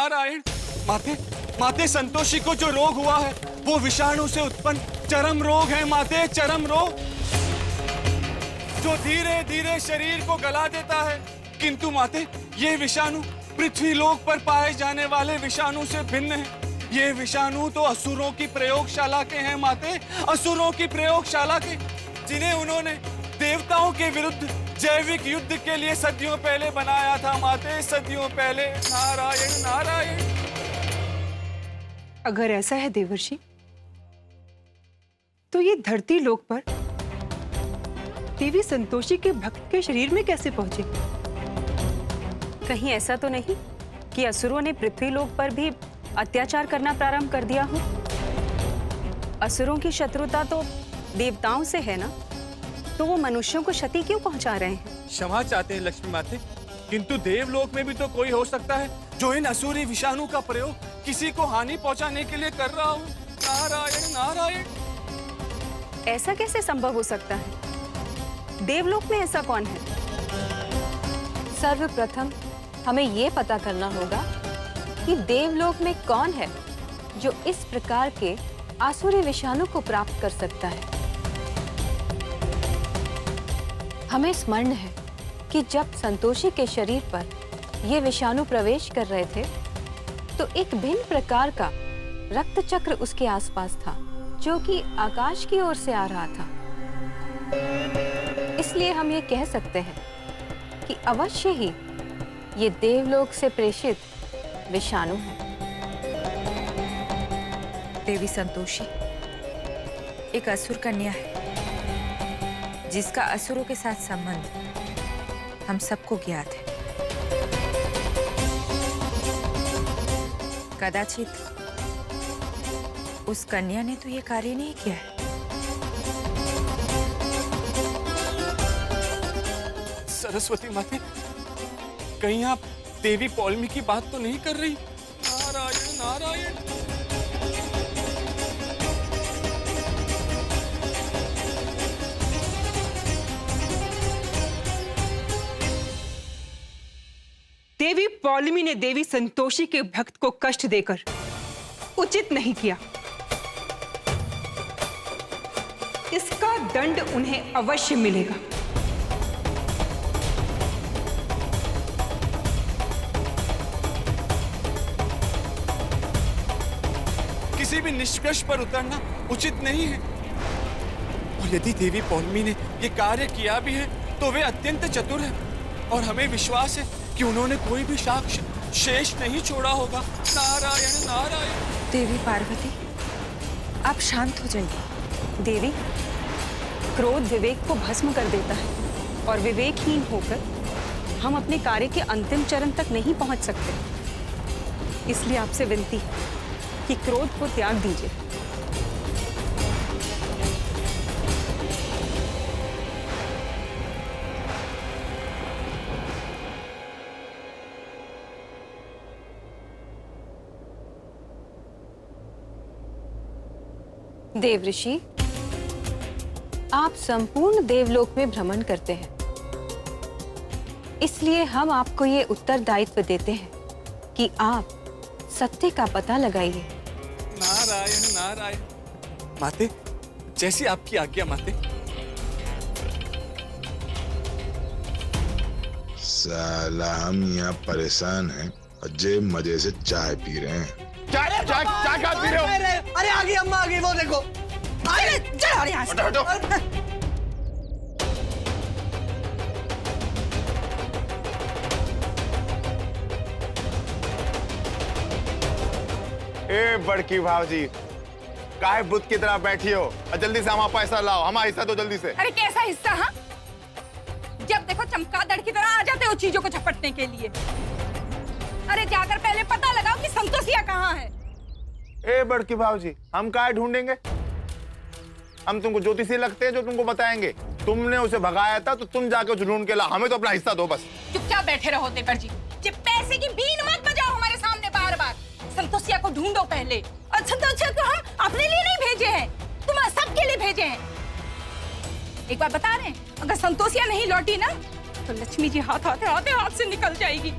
नारायण। माते, माते संतोषी को जो रोग हुआ है वो विषाणु से उत्पन्न चरम रोग है माते, चरम रोग जो धीरे धीरे शरीर को गला देता है। किंतु माते, ये विषाणु पृथ्वी लोक पर पाए जाने वाले विषाणु से भिन्न है। ये विषाणु तो असुरों की प्रयोगशाला के हैं माते, असुरों की प्रयोगशाला के, जिन्हें उन्होंने देवताओं के विरुद्ध जैविक युद्ध के लिए सदियों पहले बनाया था माते, सदियों पहले। नारायण नारायण। अगर ऐसा है देवर्षि, तो ये धरती लोक पर देवी संतोषी के भक्त के शरीर में कैसे पहुंचे? कहीं ऐसा तो नहीं कि असुरों ने पृथ्वी लोक पर भी अत्याचार करना प्रारंभ कर दिया हो? असुरों की शत्रुता तो देवताओं से है ना, तो वो मनुष्यों को क्षति क्यों पहुंचा रहे हैं? क्षमा चाहते हैं लक्ष्मी माते, किंतु देवलोक में भी तो कोई हो सकता है जो इन असुरी विषाणु का प्रयोग किसी को हानि पहुंचाने के लिए कर रहा हो। नारायण नारायण। ऐसा कैसे संभव हो सकता है? देवलोक में ऐसा कौन है? सर्वप्रथम हमें ये पता करना होगा कि देवलोक में कौन है जो इस प्रकार के आसुरी विषाणु को प्राप्त कर सकता है। हमें स्मरण है कि जब संतोषी के शरीर पर ये विषाणु प्रवेश कर रहे थे तो एक भिन्न प्रकार का रक्त चक्र उसके आसपास था जो कि आकाश की ओर से आ रहा था। इसलिए हम ये कह सकते हैं कि अवश्य ही ये देवलोक से प्रेषित विषाणु है। देवी संतोषी एक असुर कन्या है जिसका असुरों के साथ संबंध हम सबको ज्ञात है। कदाचित उस कन्या ने तो ये कार्य नहीं किया है। सरस्वती माते, कहीं आप देवी पौलमी की बात तो नहीं कर रही? नारायण नारायण। देवी पौलमी ने देवी संतोषी के भक्त को कष्ट देकर उचित नहीं किया। इसका दंड उन्हें अवश्य मिलेगा। किसी भी निष्कर्ष पर उतरना उचित नहीं है। और यदि देवी पौलमी ने ये कार्य किया भी है तो वे अत्यंत चतुर है और हमें विश्वास है कि उन्होंने कोई भी साक्ष्य शेष नहीं छोड़ा होगा। नारायण नारायण। देवी पार्वती, आप शांत हो जाइए। देवी, क्रोध विवेक को भस्म कर देता है और विवेकहीन होकर हम अपने कार्य के अंतिम चरण तक नहीं पहुंच सकते। इसलिए आपसे विनती है कि क्रोध को त्याग दीजिए। देवऋषि, आप संपूर्ण देवलोक में भ्रमण करते हैं, इसलिए हम आपको ये उत्तरदायित्व देते हैं कि आप सत्य का पता लगाइए। नारायण नारायण। माते, जैसी आपकी आज्ञा माते। साला हम यहाँ परेशान हैं और जे मजे से चाय पी रहे हैं। चाय चाय चाय क्या पी रहे हो? अरे आ गई अम्मा, आ गई, वो देखो। अरे चलो यहाँ से। हटो। ए बड़की भावजी, काहे बुत की तरह बैठी हो? जल्दी से हमारा पैसा लाओ, हमारा हिस्सा दो जल्दी से। अरे कैसा हिस्सा? हाँ, जब देखो चमगादड़ की तरह आ जाते हो चीजों को झपटने के लिए। अरे जाकर पहले पता लगाओ कि संतोषिया कहाँ है। ए बड़की भावजी, हम काहे ढूंढेंगे? हम तुमको ज्योतिषी लगते हैं जो तुमको बताएंगे। तुमने उसे भगाया था तो तुम जाके उसे ढूंढ के ला, हमें तो अपना हिस्सा दो बस। चुपचाप बैठे रहो देवर जी, जब पैसे की बीन मत बजाओ हमारे सामने बार बार। संतोषिया को ढूंढो पहले। और संतोषिया को हम अपने लिए नहीं भेजे हैं, तुम सबके लिए भेजे हैं। एक बार बता रहे हैं, अगर संतोषिया नहीं लौटी ना तो लक्ष्मी जी हाथ आते हाथ से निकल जाएगी।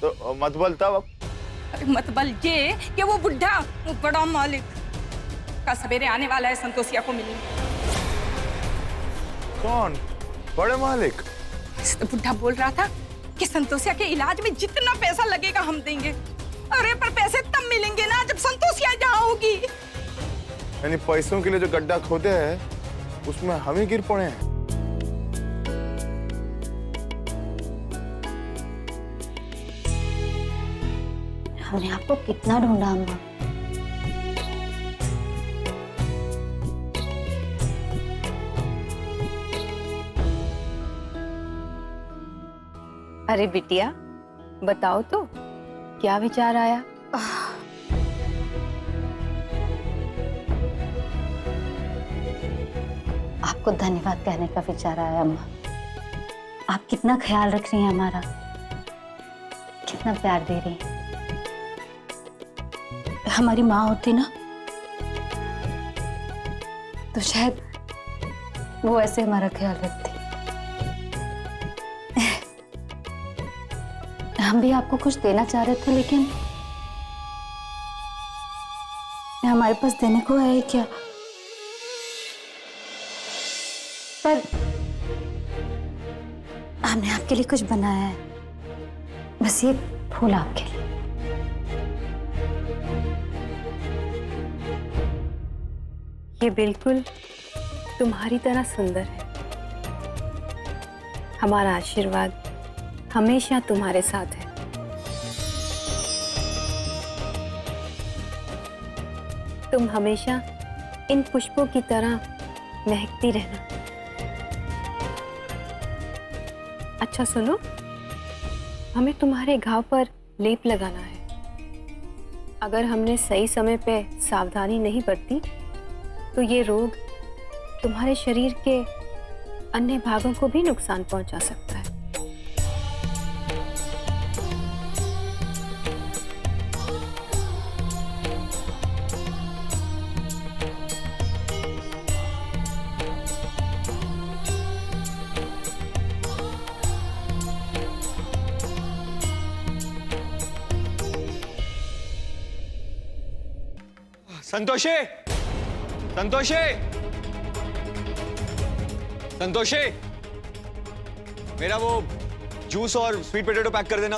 तो मत बोल तब अब। अरे मतबल ये कि वो बुढ़ा, वो बड़ा मालिक का सवेरे आने वाला है संतोषिया को मिलने। कौन? बड़े मालिक? तो बुढ़ा बोल रहा था कि संतोषिया के इलाज में जितना पैसा लगेगा हम देंगे। अरे पर पैसे तब मिलेंगे ना जब संतोषिया यहाँ होगी। यानी पैसों के लिए जो गड्ढा खोदे हैं उसमें हम ही गिर पड़े हैं। हमने आपको कितना ढूंढा अम्मा। अरे बिटिया, बताओ तो क्या विचार आया? आपको धन्यवाद कहने का विचार आया अम्मा। आप कितना ख्याल रख रही हैं हमारा, कितना प्यार दे रही हैं। हमारी माँ होती ना तो शायद वो ऐसे हमारा ख्याल रखती। हम भी आपको कुछ देना चाह रहे थे लेकिन हमारे पास देने को है क्या। पर हमने आपके लिए कुछ बनाया है, बस ये फूल आपके लिए। ये बिल्कुल तुम्हारी तरह सुंदर है। हमारा आशीर्वाद हमेशा तुम्हारे साथ है। तुम हमेशा इन पुष्पों की तरह महकती रहना। अच्छा सुनो, हमें तुम्हारे घाव पर लेप लगाना है। अगर हमने सही समय पे सावधानी नहीं बरती तो ये रोग तुम्हारे शरीर के अन्य भागों को भी नुकसान पहुंचा सकता है। संतोषी, संतोषी, संतोषी, मेरा वो जूस और स्वीट पोटैटो पैक कर देना।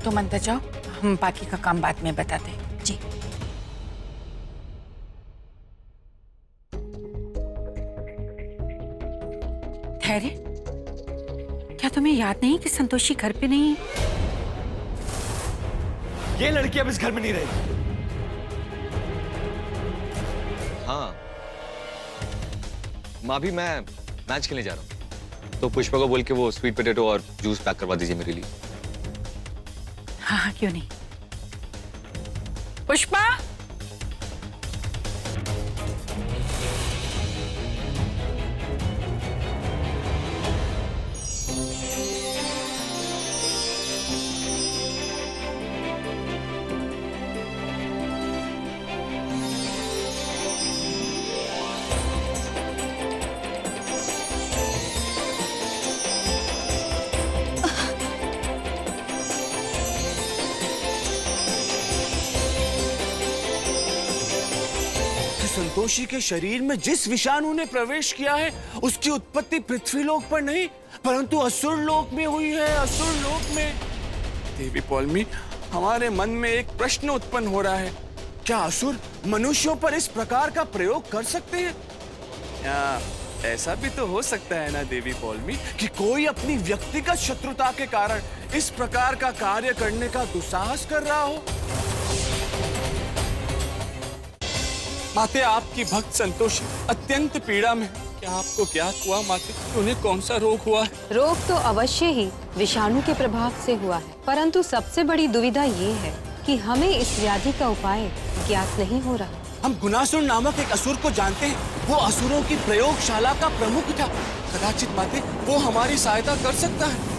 तुम अंदर जाओ, हम बाकी का काम बाद में बताते हैं। जी। ठहरे, क्या तुम्हें याद नहीं कि संतोषी घर पे नहीं है? ये लड़की अब इस घर में नहीं रहेगी। हाँ, माँ भी मैं मैच खेलने जा रहा हूँ, तो पुष्पा को बोल के वो स्वीट पोटैटो और जूस पैक करवा दीजिए मेरे लिए। हाँ हाँ, क्यों नहीं। पुष्पा, संतोषी के शरीर में जिस विषाणु ने प्रवेश किया है उसकी उत्पत्ति पृथ्वीलोक पर नहीं परंतु असुर लोक में हुई है। असुर लोक में। देवी पौलमी, हमारे मन में एक प्रश्न उत्पन्न हो रहा है, क्या असुर मनुष्यों पर इस प्रकार का प्रयोग कर सकते हैं? या ऐसा भी तो हो सकता है ना देवी पौलमी कि कोई अपनी व्यक्तिगत शत्रुता के कारण इस प्रकार का कार्य करने का दुस्साहस कर रहा हो। माते, आपकी भक्त संतोषी अत्यंत पीड़ा में। क्या आपको ज्ञात हुआ माते कि उन्हें कौन सा रोग हुआ है? रोग तो अवश्य ही विषाणु के प्रभाव से हुआ है, परंतु सबसे बड़ी दुविधा ये है कि हमें इस व्याधि का उपाय ज्ञात नहीं हो रहा। हम गुनासुर नामक एक असुर को जानते हैं। वो असुरों की प्रयोगशाला का प्रमुख था। कदाचित माते वो हमारी सहायता कर सकता है।